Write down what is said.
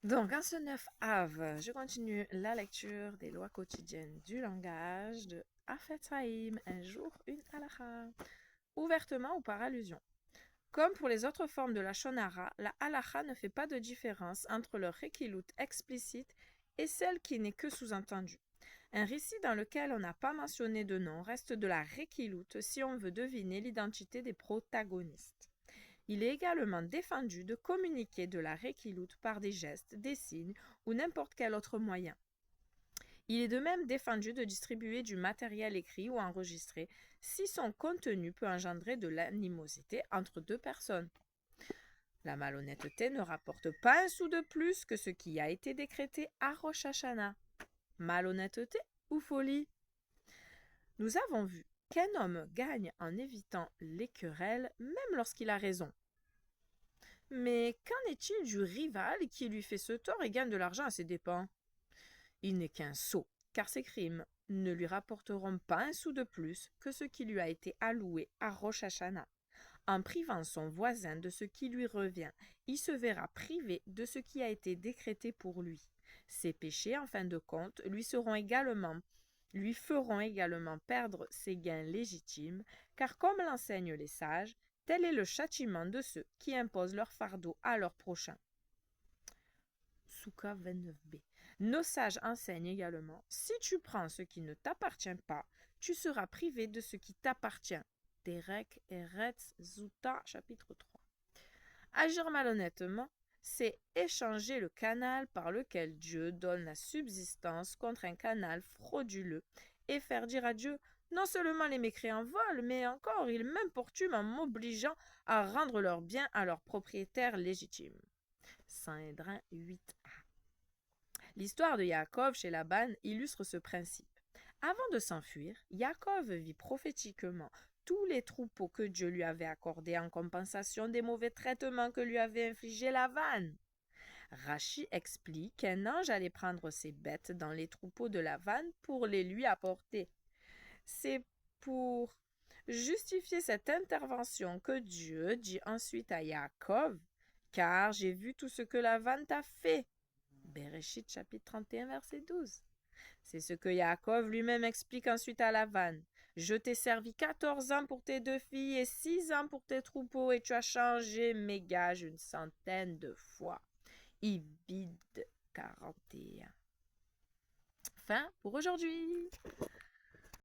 Donc, en ce 9 Av, je continue la lecture des lois quotidiennes du langage de Afet Saïm, un jour, une halakha, ouvertement ou par allusion. Comme pour les autres formes de la shonara, la halakha ne fait pas de différence entre le rekilut explicite et celle qui n'est que sous-entendue. Un récit dans lequel on n'a pas mentionné de nom reste de la rekilut si on veut deviner l'identité des protagonistes. Il est également défendu de communiquer de la rekilut par des gestes, des signes ou n'importe quel autre moyen. Il est de même défendu de distribuer du matériel écrit ou enregistré si son contenu peut engendrer de l'animosité entre deux personnes. La malhonnêteté ne rapporte pas un sou de plus que ce qui a été décrété à Rosh Hashanah. Malhonnêteté ou folie? Nous avons vu qu'un homme gagne en évitant les querelles même lorsqu'il a raison. Mais qu'en est-il du rival qui lui fait ce tort et gagne de l'argent à ses dépens? Il n'est qu'un sot, car ses crimes ne lui rapporteront pas un sou de plus que ce qui lui a été alloué à Rosh Hashanah. En privant son voisin de ce qui lui revient, il se verra privé de ce qui a été décrété pour lui. Ses péchés, en fin de compte, lui feront également perdre ses gains légitimes, car comme l'enseignent les sages, tel est le châtiment de ceux qui imposent leur fardeau à leur prochain. Souka 29b. Nos sages enseignent également, si tu prends ce qui ne t'appartient pas, tu seras privé de ce qui t'appartient. Derek Eretz Zuta, chapitre 3. Agir malhonnêtement, c'est échanger le canal par lequel Dieu donne la subsistance contre un canal frauduleux et faire dire à Dieu, non seulement les mécréants volent, mais encore ils m'importunent en m'obligeant à rendre leurs biens à leurs propriétaires légitimes. Saint-Hédrin 8a. L'histoire de Yaakov chez Laban illustre ce principe. Avant de s'enfuir, Yaakov vit prophétiquement tous les troupeaux que Dieu lui avait accordés en compensation des mauvais traitements que lui avait infligés Laban. Rachi explique qu'un ange allait prendre ses bêtes dans les troupeaux de Laban pour les lui apporter. C'est pour justifier cette intervention que Dieu dit ensuite à Yaakov, « Car j'ai vu tout ce que Laban t'a fait. » Bereshit chapitre 31 verset 12. C'est ce que Yaakov lui-même explique ensuite à Lavan. Je t'ai servi 14 ans pour tes 2 filles et 6 ans pour tes troupeaux et tu as changé mes gages une centaine de fois. Ibid 41. Fin pour aujourd'hui.